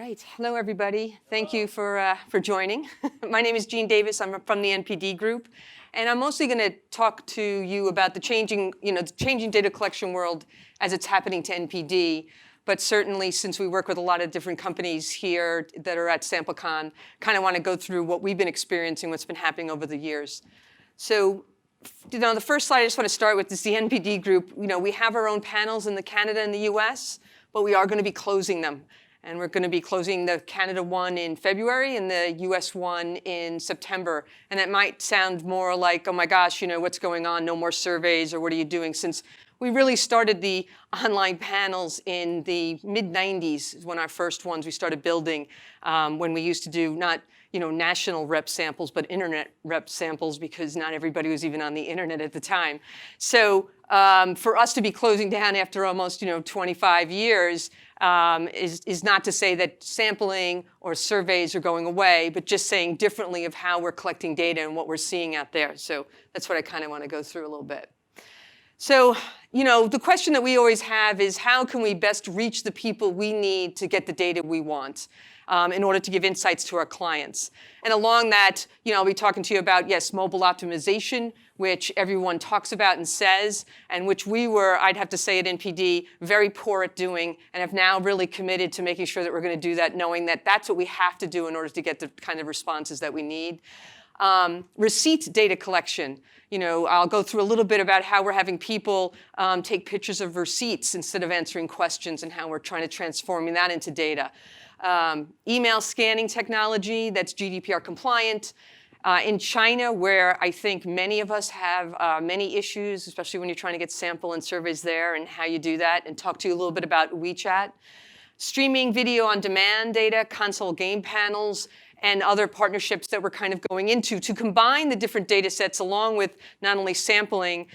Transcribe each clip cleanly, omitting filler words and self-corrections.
right. Hello, everybody. Thank you for joining. My name is Jean Davis. I'm from the NPD group. And I'm mostly going to talk to you about the changing data collection world as it's happening to NPD. But certainly, since we work with a lot of different companies here that are at SampleCon, kind of want to go through what we've been experiencing, what's been happening over the years. So, the first slide I just want to start with is the NPD group. We have our own panels in Canada and the US, but we are going to be closing them. And we're going to be closing the Canada one in February and the US one in September. And it might sound more like, oh my gosh, what's going on? No more surveys, or what are you doing? Since we really started the online panels in the mid-90s, when our first ones we started building, when we used to do not national rep samples, but internet rep samples, because not everybody was even on the internet at the time. So for us to be closing down after almost 25 years is not to say that sampling or surveys are going away, but just saying differently of how we're collecting data and what we're seeing out there. So that's what I kind of want to go through a little bit. So, the question that we always have is, how can we best reach the people we need to get the data we want in order to give insights to our clients? And along that, I'll be talking to you about, yes, mobile optimization, which everyone talks about and says, and which we were, I'd have to say at NPD, very poor at doing, and have now really committed to making sure that we're going to do that, knowing that that's what we have to do in order to get the kind of responses that we need. Receipt data collection. I'll go through a little bit about how we're having people take pictures of receipts instead of answering questions, and how we're trying to transform that into data. Email scanning technology that's GDPR compliant. In China, where I think many of us have many issues, especially when you're trying to get sample and surveys there, and how you do that, and talk to you a little bit about WeChat. Streaming video on demand data, console game panels, and other partnerships that we're kind of going into to combine the different data sets, along with not only sampling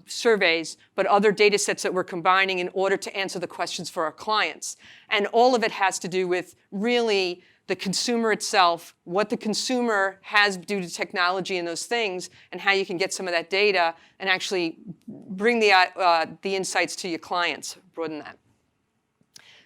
surveys, but other data sets that we're combining in order to answer the questions for our clients. And all of it has to do with really the consumer itself, what the consumer has due to technology and those things, and how you can get some of that data and actually bring the insights to your clients, broaden that.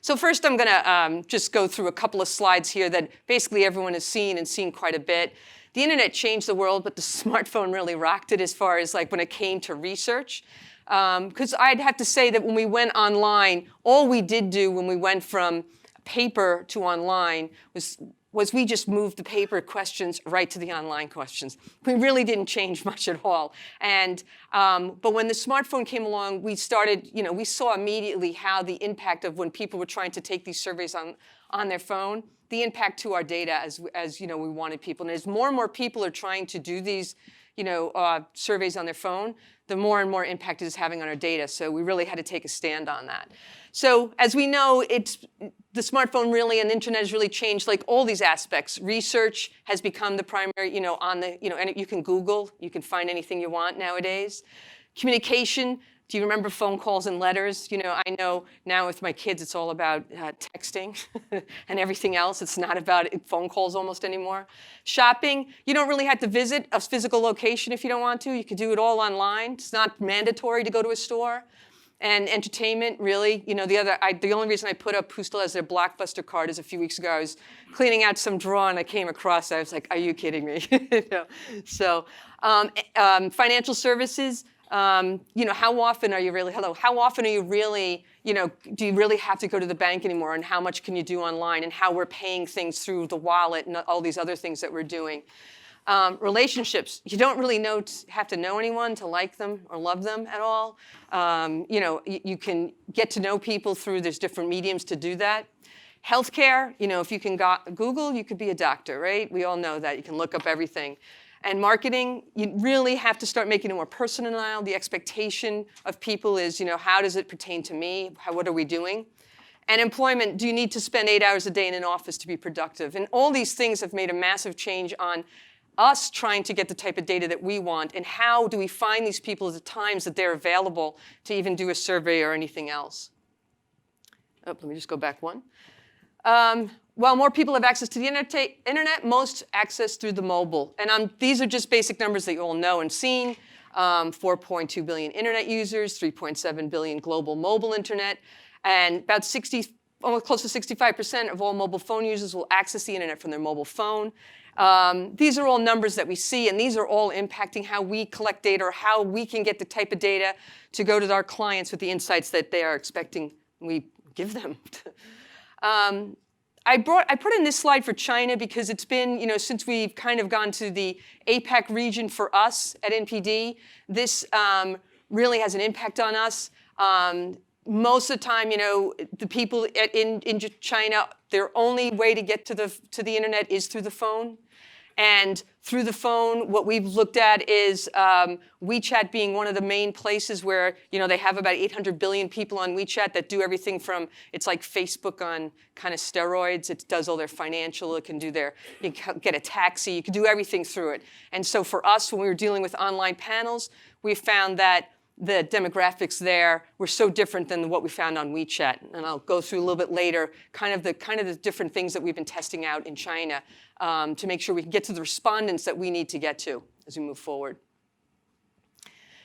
So first, I'm going to just go through a couple of slides here that basically everyone has seen and seen quite a bit. The internet changed the world, but the smartphone really rocked it as far as like when it came to research. Because I'd have to say that when we went online, all we did do when we went from paper to online was we just moved the paper questions right to the online questions. We really didn't change much at all. And but when the smartphone came along, we started, we saw immediately how the impact of when people were trying to take these surveys on their phone, the impact to our data as we wanted people. And as more and more people are trying to do these, surveys on their phone, the more and more impact it is having on our data. So we really had to take a stand on that. So as we know, the smartphone really and the internet has really changed like all these aspects. Research has become the primary, and you can Google, you can find anything you want nowadays. Communication, do you remember phone calls and letters? I know now with my kids, it's all about texting and everything else. It's not about phone calls almost anymore. Shopping, you don't really have to visit a physical location if you don't want to. You can do it all online. It's not mandatory to go to a store. And entertainment, really, the only reason I put up who still has their Blockbuster card is a few weeks ago I was cleaning out some drawer and I came across it. I was like, are you kidding me? So financial services, how often are you really, how often are you really, do you really have to go to the bank anymore, and how much can you do online, and how we're paying things through the wallet and all these other things that we're doing. Relationships, you don't really have to know anyone to like them or love them at all. You can get to know people through, there's different mediums to do that. Healthcare, if you can Google, you could be a doctor, right? We all know that. You can look up everything. And marketing, you really have to start making it more personal now. The expectation of people is, how does it pertain to me? What are we doing? And employment, do you need to spend 8 hours a day in an office to be productive? And all these things have made a massive change on us trying to get the type of data that we want, and how do we find these people at the times that they're available to even do a survey or anything else. Let me just go back one. While more people have access to the internet, most access through the mobile. And these are just basic numbers that you all know and seen. 4.2 billion internet users, 3.7 billion global mobile internet, and about 60 almost close to 65% of all mobile phone users will access the internet from their mobile phone. These are all numbers that we see, and these are all impacting how we collect data or how we can get the type of data to go to our clients with the insights that they are expecting we give them. I put in this slide for China because it's been, since we've kind of gone to the APAC region for us at NPD, this really has an impact on us. Most of the time, the people in China, their only way to get to the internet is through the phone. And through the phone, what we've looked at is WeChat being one of the main places where, they have about 800 billion people on WeChat that do everything from, it's like Facebook on kind of steroids. It does all their financial. It can you can get a taxi. You can do everything through it. And so for us, when we were dealing with online panels, we found that the demographics there were so different than what we found on WeChat. And I'll go through a little bit later kind of the different things that we've been testing out in China to make sure we can get to the respondents that we need to get to as we move forward.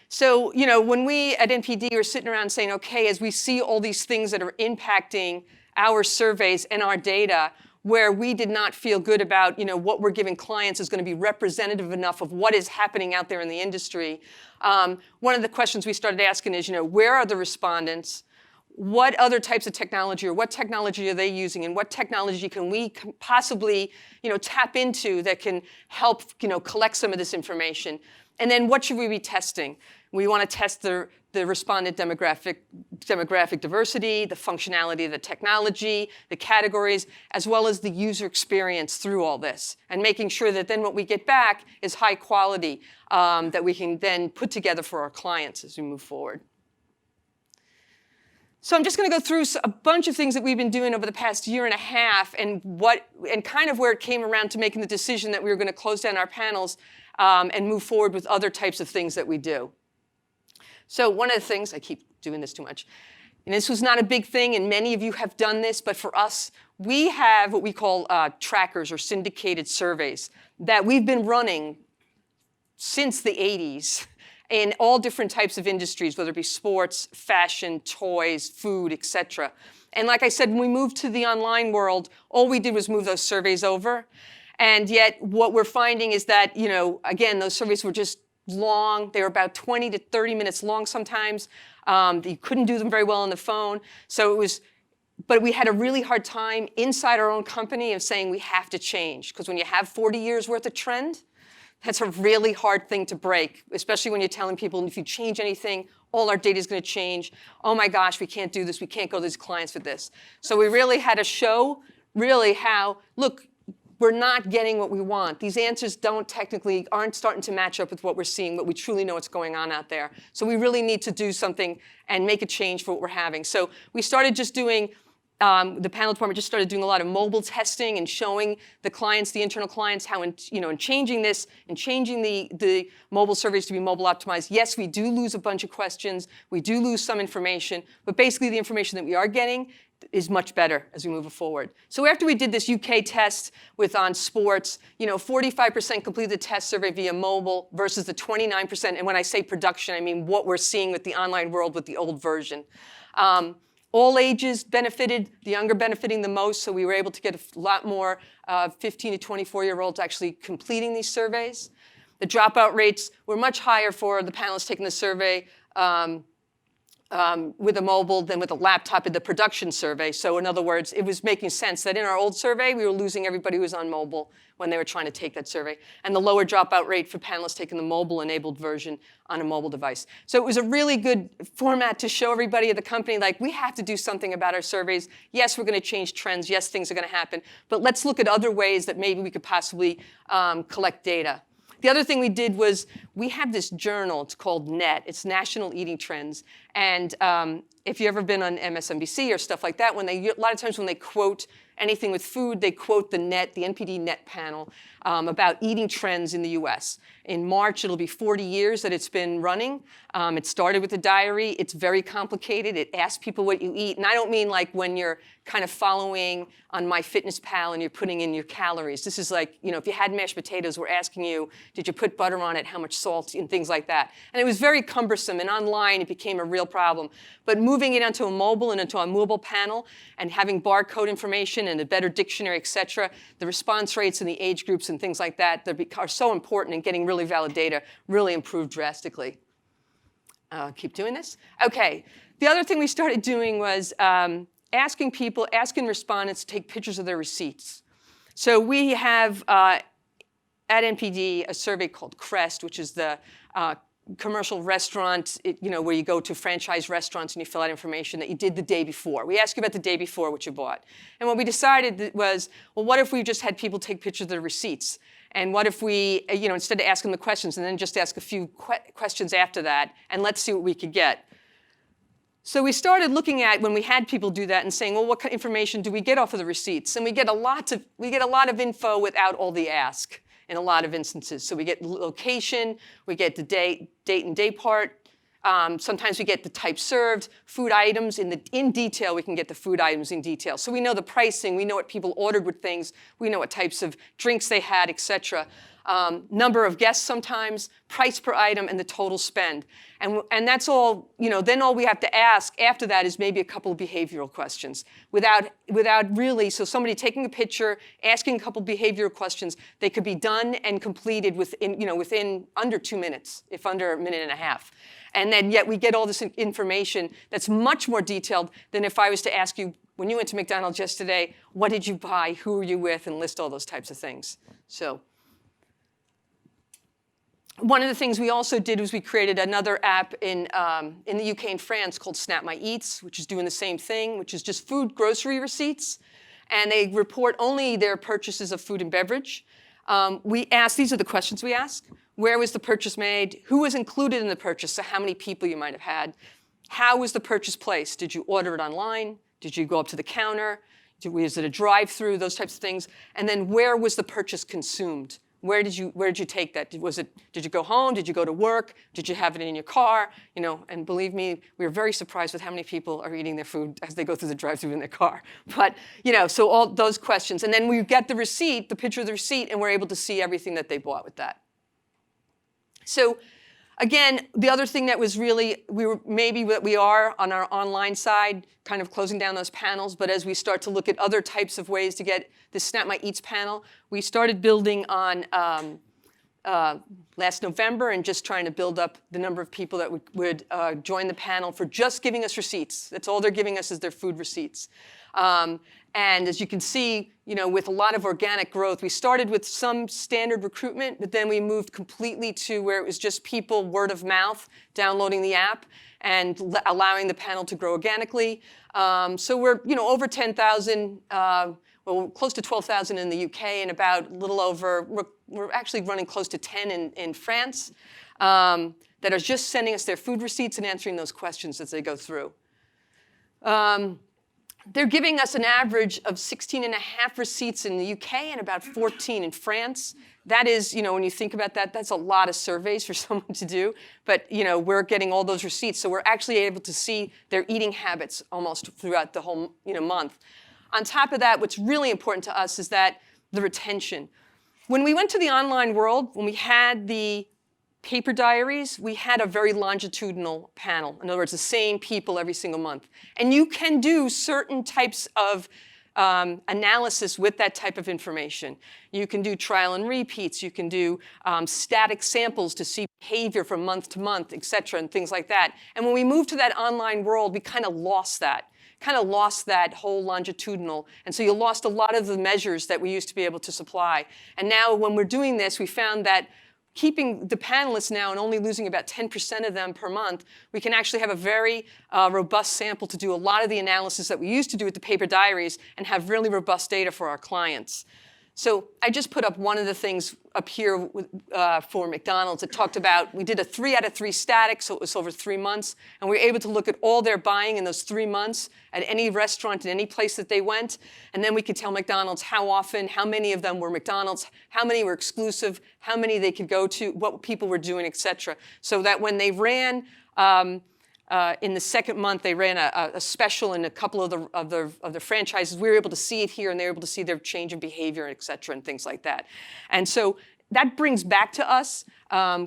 So, when we at NPD are sitting around saying, okay, as we see all these things that are impacting our surveys and our data, where we did not feel good about, what we're giving clients is going to be representative enough of what is happening out there in the industry. One of the questions we started asking is, where are the respondents? What other types of technology or what technology are they using, and what technology can we possibly, tap into that can help, collect some of this information? And then what should we be testing? We want to test the respondent demographic diversity, the functionality of the technology, the categories, as well as the user experience through all this, and making sure that then what we get back is high quality that we can then put together for our clients as we move forward. So I'm just going to go through a bunch of things that we've been doing over the past year and a half, and kind of where it came around to making the decision that we were going to close down our panels and move forward with other types of things that we do. So one of the things, I keep doing this too much, and this was not a big thing, and many of you have done this, but for us, we have what we call trackers or syndicated surveys that we've been running since the 80s in all different types of industries, whether it be sports, fashion, toys, food, et cetera. And like I said, when we moved to the online world, all we did was move those surveys over. And yet what we're finding is that, again, those surveys were just long. They were about 20 to 30 minutes long sometimes. You couldn't do them very well on the phone. But we had a really hard time inside our own company of saying we have to change. Because when you have 40 years worth of trend, that's a really hard thing to break, especially when you're telling people if you change anything, all our data is going to change. Oh my gosh, we can't do this. We can't go to these clients with this. So we really had to show really how, look, we're not getting what we want. These answers aren't starting to match up with what we're seeing, but we truly know what's going on out there. So we really need to do something and make a change for what we're having. So we started just doing, the panel department just started doing a lot of mobile testing and showing the clients, the internal clients, how in changing this and changing the mobile surveys to be mobile optimized. Yes, we do lose a bunch of questions. We do lose some information, but basically the information that we are getting is much better as we move forward. So after we did this UK test on sports, 45% completed the test survey via mobile versus the 29%. And when I say production, I mean what we're seeing with the online world with the old version. All ages benefited, the younger benefiting the most, so we were able to get a lot more 15 to 24-year-olds actually completing these surveys. The dropout rates were much higher for the panelists taking the survey with a mobile than with a laptop in the production survey. So in other words, it was making sense that in our old survey, we were losing everybody who was on mobile when they were trying to take that survey. And the lower dropout rate for panelists taking the mobile-enabled version on a mobile device. So it was a really good format to show everybody at the company, like, we have to do something about our surveys. Yes, we're going to change trends. Yes, things are going to happen. But let's look at other ways that maybe we could possibly collect data. The other thing we did was we have this journal. It's called NET. It's National Eating Trends. And if you've ever been on MSNBC or stuff like that, a lot of times when they quote anything with food, they quote the NET, the NPD NET panel about eating trends in the US. In March, it'll be 40 years that it's been running. It started with a diary. It's very complicated. It asks people what you eat. And I don't mean like when you're kind of following on MyFitnessPal and you're putting in your calories. This is like, if you had mashed potatoes, we're asking you, did you put butter on it, how much salt, and things like that. And it was very cumbersome. And online, it became a real problem. But moving it onto a mobile and into a mobile panel and having barcode information and a better dictionary, et cetera, the response rates and the age groups and things like that are so important, and getting really valid data really improved drastically. Keep doing this. OK. The other thing we started doing was asking respondents to take pictures of their receipts. So we have, at NPD, a survey called CREST, which is the commercial restaurant, where you go to franchise restaurants and you fill out information that you did the day before. We ask you about the day before what you bought. And what we decided was, well, what if we just had people take pictures of their receipts? And what if we, instead of asking the questions, and then just ask a few questions after that, and let's see what we could get. So we started looking at, when we had people do that, and saying, well, what kind of information do we get off of the receipts? And we get a lot of info without all the ask in a lot of instances. So we get location, we get the date and day part. Sometimes we get the type served, food items in detail. We can get the food items in detail. So we know the pricing, we know what people ordered with things, we know what types of drinks they had, et cetera. Number of guests sometimes, price per item, and the total spend. And that's all, then all we have to ask after that is maybe a couple of behavioral questions. Without really, so somebody taking a picture, asking a couple of behavioral questions, they could be done and completed within under 2 minutes, if under a minute and a half. And then yet we get all this information that's much more detailed than if I was to ask you, when you went to McDonald's yesterday, what did you buy, who were you with, and list all those types of things. So one of the things we also did was we created another app in the UK and France called Snap My Eats, which is doing the same thing, which is just food grocery receipts. And they report only their purchases of food and beverage. These are the questions we ask. Where was the purchase made? Who was included in the purchase? So how many people you might have had. How was the purchase placed? Did you order it online? Did you go up to the counter? Was it a drive-through? Those types of things. And then where was the purchase consumed? Where did you take that? Did you go home? Did you go to work? Did you have it in your car? And believe me, we were very surprised with how many people are eating their food as they go through the drive-thru in their car. But so all those questions, and then we get the receipt, the picture of the receipt, and we're able to see everything that they bought with that. So again, the other thing that was really, we are on our online side, kind of closing down those panels, but as we start to look at other types of ways to get the Snap My Eats panel, we started building on last November and just trying to build up the number of people that would join the panel for just giving us receipts. That's all they're giving us is their food receipts. And as you can see, with a lot of organic growth, we started with some standard recruitment, but then we moved completely to where it was just people word of mouth downloading the app and allowing the panel to grow organically. So we're over 10,000, close to 12,000 in the UK, and about a little over, we're actually running close to 10 in France that are just sending us their food receipts and answering those questions as they go through. They're giving us an average of 16.5 receipts in the UK and about 14 in France. That is, when you think about that, that's a lot of surveys for someone to do. But, we're getting all those receipts. So we're actually able to see their eating habits almost throughout the whole, month. On top of that, what's really important to us is that the retention. When we went to the online world, when we had the paper diaries, we had a very longitudinal panel. In other words, the same people every single month. And you can do certain types of analysis with that type of information. You can do trial and repeats. You can do static samples to see behavior from month to month, et cetera, and things like that. And when we moved to that online world, we kind of lost that. Whole longitudinal. And so you lost a lot of the measures that we used to be able to supply. And now when we're doing this, we found that keeping the panelists now and only losing about 10% of them per month, we can actually have a very robust sample to do a lot of the analysis that we used to do with the paper diaries and have really robust data for our clients. So I just put up one of the things up here for McDonald's. It talked about, we did a 3 out of 3 static, so it was over 3 months. And we were able to look at all their buying in those 3 months at any restaurant, in any place that they went. And then we could tell McDonald's how often, how many of them were McDonald's, how many were exclusive, how many they could go to, what people were doing, et cetera. So that when they ran, in the second month, they ran a special in a couple of the franchises. We were able to see it here, and they were able to see their change in behavior, et cetera, and things like that. And so that brings back to us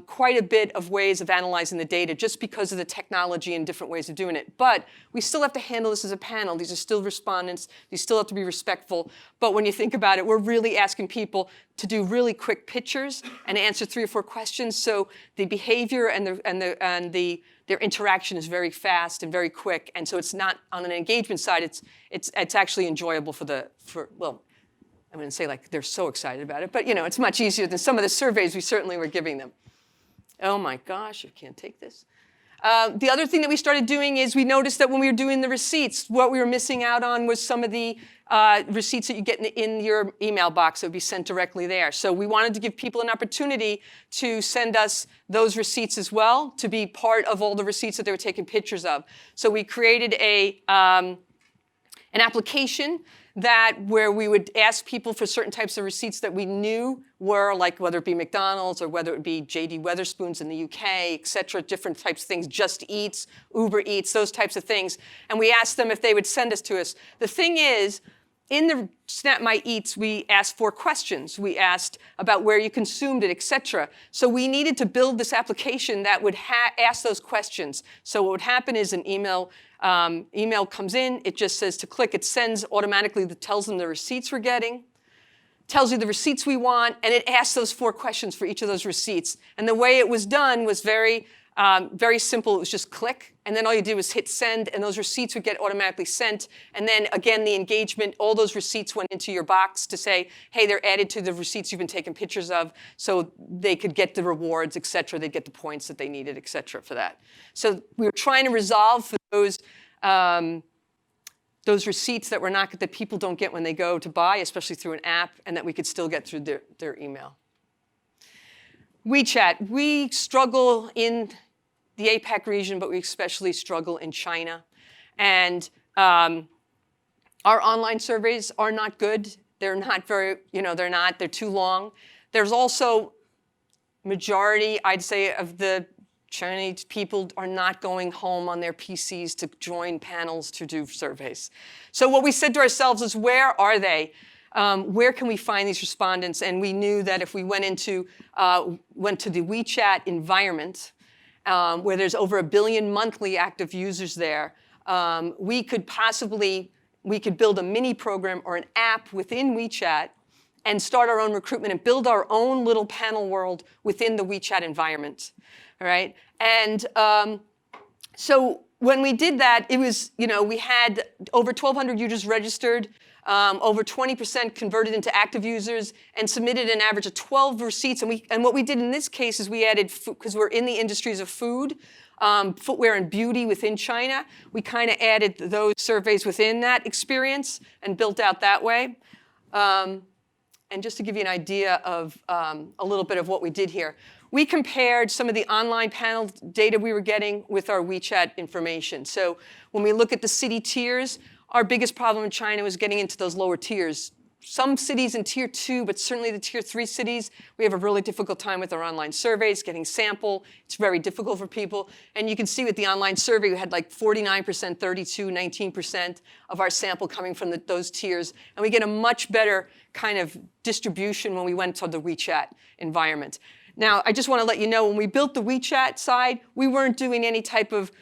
quite a bit of ways of analyzing the data just because of the technology and different ways of doing it. But we still have to handle this as a panel. These are still respondents. These still have to be respectful. But when you think about it, we're really asking people to do really quick pictures and answer 3 or 4 questions. So the behavior and their interaction is very fast and very quick. And so it's not on an engagement side. It's actually enjoyable well, I wouldn't say like they're so excited about it, but it's much easier than some of the surveys we certainly were giving them. Oh my gosh, I can't take this. The other thing that we started doing is we noticed that when we were doing the receipts, what we were missing out on was some of the receipts that you get in your email box that would be sent directly there. So we wanted to give people an opportunity to send us those receipts as well, to be part of all the receipts that they were taking pictures of. So we created an application where we would ask people for certain types of receipts that we knew were, like whether it be McDonald's or whether it be J.D. Wetherspoons in the UK, et cetera, different types of things, Just Eats, Uber Eats, those types of things. And we asked them if they would send us to us. The thing is, in the Snap My Eats, we asked 4 questions. We asked about where you consumed it, et cetera. So we needed to build this application that would ask those questions. So what would happen is an email comes in, it just says to click, it sends automatically, tells them the receipts we're getting, tells you the receipts we want, and it asks those 4 questions for each of those receipts. And the way it was done was very simple. It was just click, and then all you do was hit send, and those receipts would get automatically sent. And then again, the engagement, all those receipts went into your box to say, hey, they're added to the receipts you've been taking pictures of, so they could get the rewards, et cetera. They'd get the points that they needed, et cetera, for that. So we were trying to resolve for those receipts that people don't get when they go to buy, especially through an app, and that we could still get through their email. WeChat, we struggle in the APAC region, but we especially struggle in China. And our online surveys are not good. They're not very, they're too long. There's also majority, I'd say, of the Chinese people are not going home on their PCs to join panels to do surveys. So what we said to ourselves is, where are they? Where can we find these respondents? And we knew that if we went to the WeChat environment, where there's over 1 billion monthly active users there, we could build a mini program or an app within WeChat and start our own recruitment and build our own little panel world within the WeChat environment. All right? And so when we did that, it was, we had over 1,200 users registered, over 20% converted into active users, and submitted an average of 12 receipts. And what we did in this case is we added, because we're in the industries of food, footwear and beauty within China, we kind of added those surveys within that experience and built out that way. And just to give you an idea of a little bit of what we did here, we compared some of the online panel data we were getting with our WeChat information. So when we look at the city tiers, our biggest problem in China was getting into those lower tiers. Some cities in tier 2, but certainly the tier 3 cities, we have a really difficult time with our online surveys, getting sample. It's very difficult for people. And you can see with the online survey, we had like 49%, 32, 19% of our sample coming from those tiers. And we get a much better kind of distribution when we went to the WeChat environment. Now, I just want to let you know, when we built the WeChat side, we weren't doing any type of,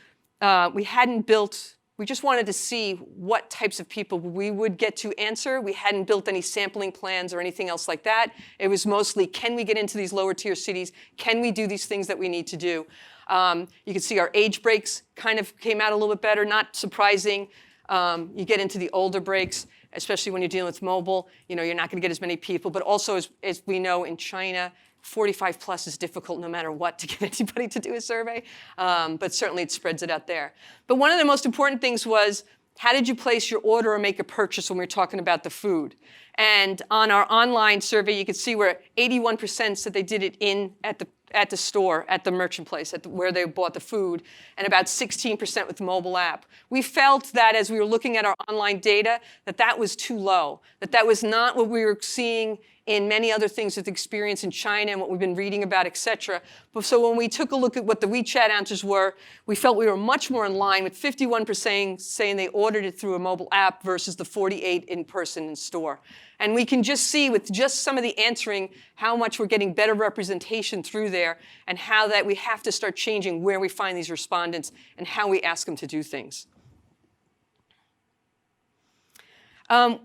we just wanted to see what types of people we would get to answer. We hadn't built any sampling plans or anything else like that. It was mostly, can we get into these lower tier cities? Can we do these things that we need to do? You can see our age breaks kind of came out a little bit better, not surprising. You get into the older breaks, especially when you're dealing with mobile, you're not going to get as many people. But also, as we know in China, 45 plus is difficult no matter what to get anybody to do a survey, but certainly it spreads it out there. But one of the most important things was, how did you place your order or make a purchase when we were talking about the food? And on our online survey, you can see where 81% said they did it at the store, at the merchant place, where they bought the food, and about 16% with the mobile app. We felt that as we were looking at our online data, that was too low, that was not what we were seeing in many other things with experience in China and what we've been reading about, et cetera. So when we took a look at what the WeChat answers were, we felt we were much more in line with 51% saying they ordered it through a mobile app versus the 48% in person in store. And we can just see with just some of the answering how much we're getting better representation through there and how that we have to start changing where we find these respondents and how we ask them to do things.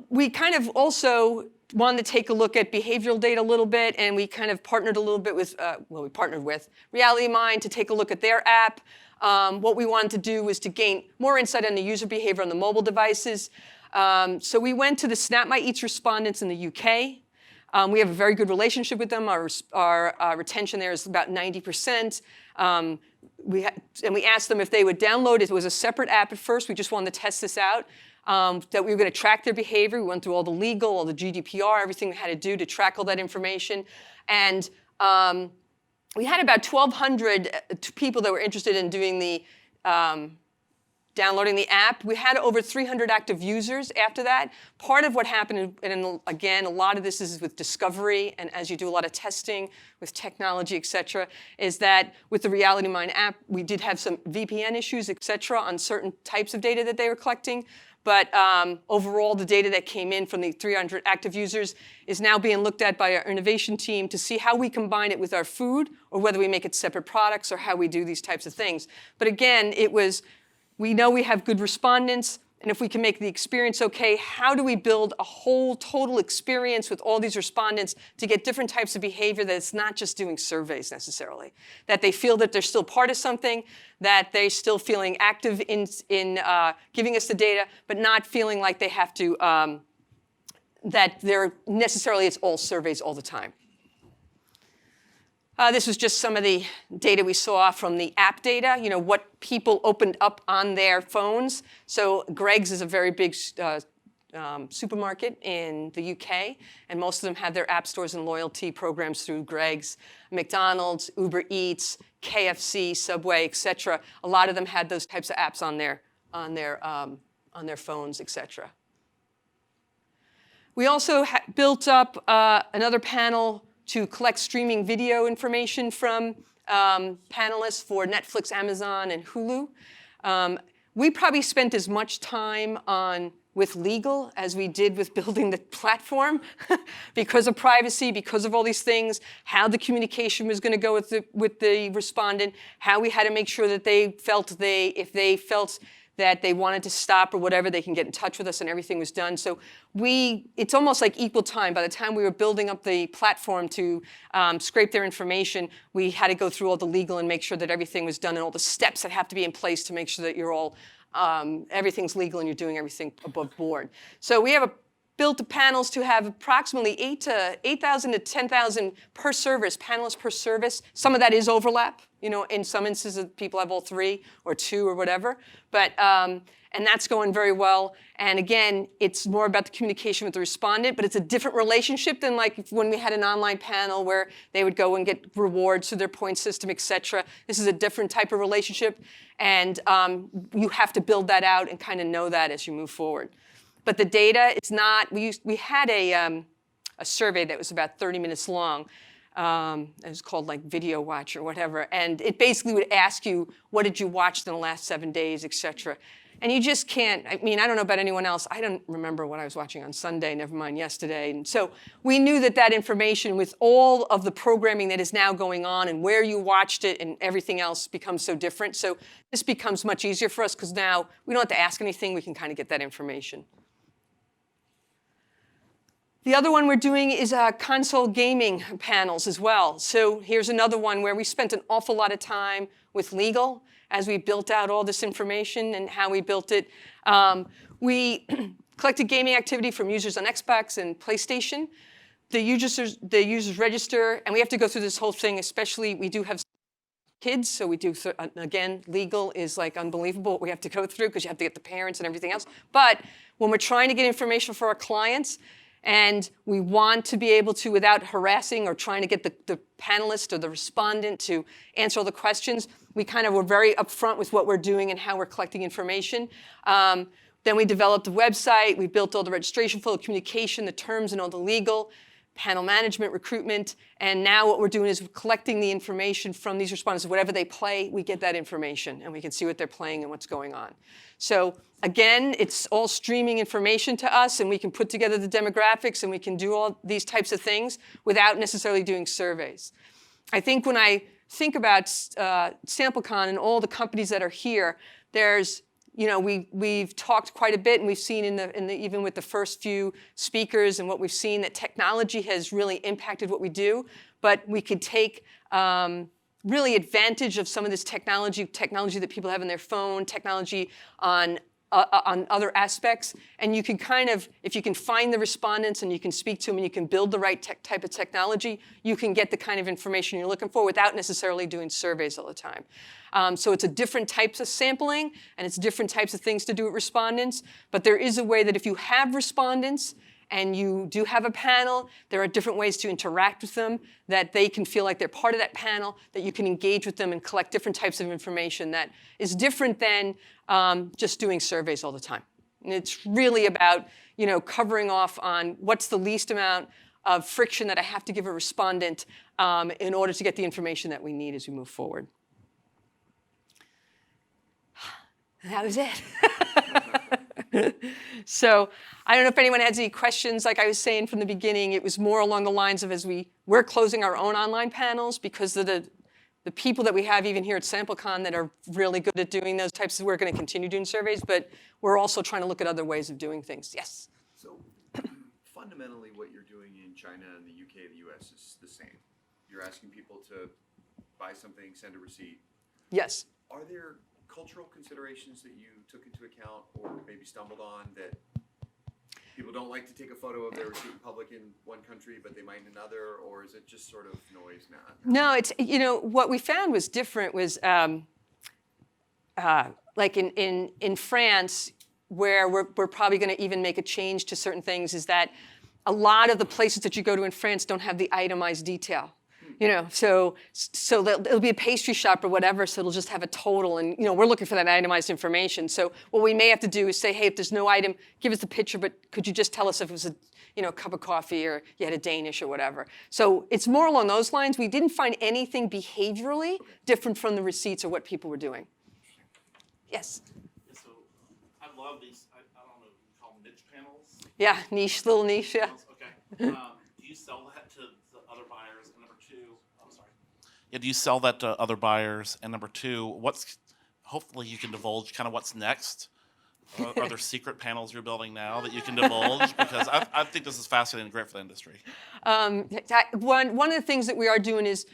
We kind of also wanted to take a look at behavioral data a little bit, and we kind of partnered a little bit with, we partnered with RealityMind to take a look at their app. What we wanted to do was to gain more insight on the user behavior on the mobile devices. So we went to the Snap My Eats respondents in the UK. We have a very good relationship with them. Our retention there is about 90%. And we asked them if they would download it. It was a separate app at first. We just wanted to test this out. That we were going to track their behavior. We went through all the legal, all the GDPR, everything we had to do to track all that information. And we had about 1,200 people that were interested in doing the downloading the app. We had over 300 active users after that. Part of what happened, and again, a lot of this is with discovery, and as you do a lot of testing with technology, et cetera, is that with the RealityMind app, we did have some VPN issues, et cetera, on certain types of data that they were collecting. But overall, the data that came in from the 300 active users is now being looked at by our innovation team to see how we combine it with our food, or whether we make it separate products, or how we do these types of things. But again, it was, we know we have good respondents, and if we can make the experience okay, how do we build a whole total experience with all these respondents to get different types of behavior that it's not just doing surveys necessarily, that they feel that they're still part of something, that they're still feeling active in giving us the data, but not feeling like they have to, that they're necessarily, it's all surveys all the time. This was just some of the data we saw from the app data, you know, what people opened up on their phones. So Greggs is a very big supermarket in the UK, and most of them have their app stores and loyalty programs through Greggs. McDonald's, Uber Eats, KFC, Subway, et cetera. A lot of them had those types of apps on their phones, et cetera. We also built up another panel to collect streaming video information from panelists for Netflix, Amazon, and Hulu. We probably spent as much time with legal as we did with building the platform because of privacy, because of all these things, how the communication was going to go with the respondent, how we had to make sure that they felt if they felt that they wanted to stop or whatever, they can get in touch with us, and everything was done. So it's almost like equal time. By the time we were building up the platform to scrape their information, we had to go through all the legal and make sure that everything was done and all the steps that have to be in place to make sure that you're all, everything's legal and you're doing everything above board. So we have built the panels to have approximately 8,000 to 10,000 per service, panelists per service. Some of that is overlap. You know, in some instances, people have all 3 or 2 or whatever. But, and that's going very well. And again, it's more about the communication with the respondent, but it's a different relationship than like when we had an online panel where they would go and get rewards through their point system, et cetera. This is a different type of relationship. And you have to build that out and kind of know that as you move forward. But the data, it's not, we had a survey that was about 30 minutes long. It was called like Video Watch or whatever. And it basically would ask you, what did you watch in the last 7 days, et cetera. And you just can't, I mean, I don't know about anyone else. I don't remember what I was watching on Sunday, never mind yesterday. And so we knew that information with all of the programming that is now going on and where you watched it and everything else becomes so different. So this becomes much easier for us because now we don't have to ask anything. We can kind of get that information. The other one we're doing is console gaming panels as well. So here's another one where we spent an awful lot of time with legal as we built out all this information and how we built it. We collected gaming activity from users on Xbox and PlayStation. The users register, and we have to go through this whole thing, especially we do have kids, so we do, again, legal is like unbelievable what we have to go through because you have to get the parents and everything else. But when we're trying to get information for our clients, and we want to be able to, without harassing or trying to get the panelist or the respondent to answer all the questions, we kind of were very upfront with what we're doing and how we're collecting information. Then we developed the website. We built all the registration flow, communication, the terms, and all the legal. panel management, recruitment, and now what we're doing is collecting the information from these respondents. Whatever they play, we get that information, and we can see what they're playing and what's going on. So again, it's all streaming information to us, and we can put together the demographics, and we can do all these types of things without necessarily doing surveys. I think when I think about SampleCon and all the companies that are here, there's, we've talked quite a bit, and we've seen even with the first few speakers and what we've seen, that technology has really impacted what we do. But we could take really advantage of some of this technology that people have in their phone, technology on other aspects. And you can if you can find the respondents and you can speak to them and you can build the right type of technology, you can get the kind of information you're looking for without necessarily doing surveys all the time. So it's a different types of sampling, and it's different types of things to do with respondents. But there is a way that if you have respondents and you do have a panel, there are different ways to interact with them, that they can feel like they're part of that panel, that you can engage with them and collect different types of information that is different than just doing surveys all the time. And it's really about covering off on what's the least amount of friction that I have to give a respondent in order to get the information that we need as we move forward. That was it. So I don't know if anyone has any questions. Like I was saying from the beginning, it was more along the lines of we're closing our own online panels because of the people that we have even here at SampleCon that are really good at doing those types of, we're going to continue doing surveys, but we're also trying to look at other ways of doing things. Yes? So fundamentally what you're doing in China and the UK and the US is the same. You're asking people to buy something, send a receipt. Yes. Are there cultural considerations that you took into account or maybe stumbled on, that people don't like to take a photo of their receipt in public in one country, but they might in another, or is it just sort of noise now? No, it's, what we found was different was, like in France, where we're probably going to even make a change to certain things, is that a lot of the places that you go to in France don't have the itemized detail. So it'll be a pastry shop or whatever, so it'll just have a total, and we're looking for that itemized information. So what we may have to do is say, hey, if there's no item, give us the picture, but could you just tell us if it was a cup of coffee or you had a Danish or whatever. So it's more along those lines. We didn't find anything behaviorally different from the receipts or what people were doing. Yes? Yeah, so I love these, I don't know if you call them niche panels. Yeah, little niche, yeah. Okay. Do you sell that to the other buyers? And number two, I'm sorry. Yeah, do you sell that to other buyers? And number two, hopefully you can divulge kind of what's next. Are there secret panels you're building now that you can divulge? Because I think this is fascinating and great for the industry. One of the things that we are doing is,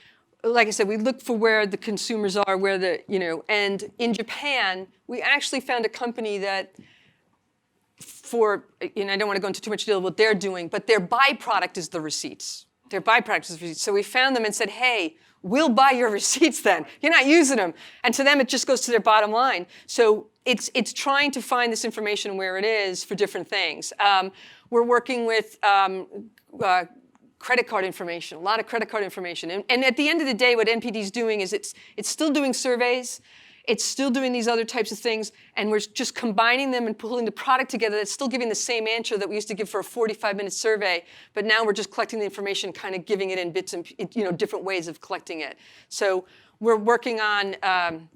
like I said, we look for where the consumers are, and in Japan, we actually found a company that I don't want to go into too much detail what they're doing, but their byproduct is the receipts. Their byproduct is the receipts. So we found them and said, hey, we'll buy your receipts then. You're not using them. And to them, it just goes to their bottom line. So it's trying to find this information where it is for different things. We're working with credit card information, a lot of credit card information. And at the end of the day, what NPD is doing is it's still doing surveys. It's still doing these other types of things, and we're just combining them and pulling the product together that's still giving the same answer that we used to give for a 45-minute survey, but now we're just collecting the information, kind of giving it in bits and different ways of collecting it. So we're working on,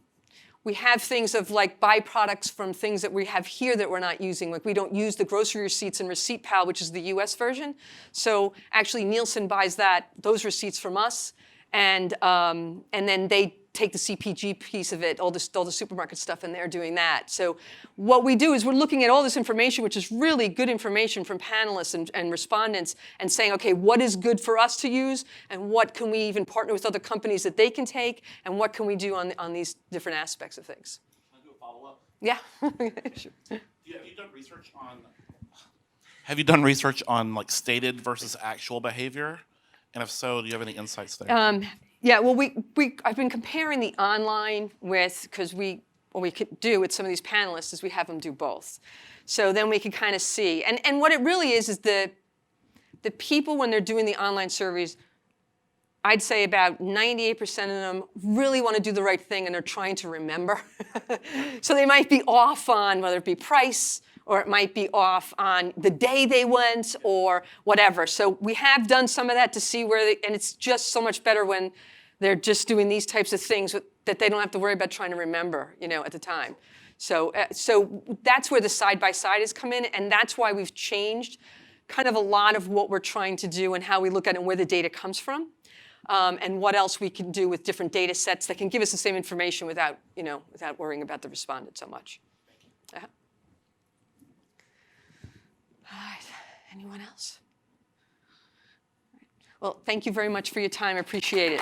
we have things of like byproducts from things that we have here that we're not using. Like we don't use the grocery receipts in Receipt Pal, which is the US version. So actually Nielsen buys those receipts from us, and then they take the CPG piece of it, all the supermarket stuff, and they're doing that. So what we do is we're looking at all this information, which is really good information from panelists and respondents, and saying, okay, what is good for us to use, and what can we even partner with other companies that they can take, and what can we do on these different aspects of things. Can I do a follow-up? Yeah. Sure. Have you done research on like stated versus actual behavior? And if so, do you have any insights there? Yeah, well, I've been comparing the online with, because what we could do with some of these panelists is we have them do both. So then we can kind of see. And what it really is the people, when they're doing the online surveys, I'd say about 98% of them really want to do the right thing, and they're trying to remember. So they might be off on whether it be price or it might be off on the day they went, or whatever. So we have done some of that to see where and it's just so much better when they're just doing these types of things that they don't have to worry about trying to remember, at the time. So that's where the side-by-side has come in, and that's why we've changed kind of a lot of what we're trying to do and how we look at it and where the data comes from, and what else we can do with different data sets that can give us the same information without worrying about the respondent so much. Uh-huh. All right. Anyone else? Well, thank you very much for your time. I appreciate it.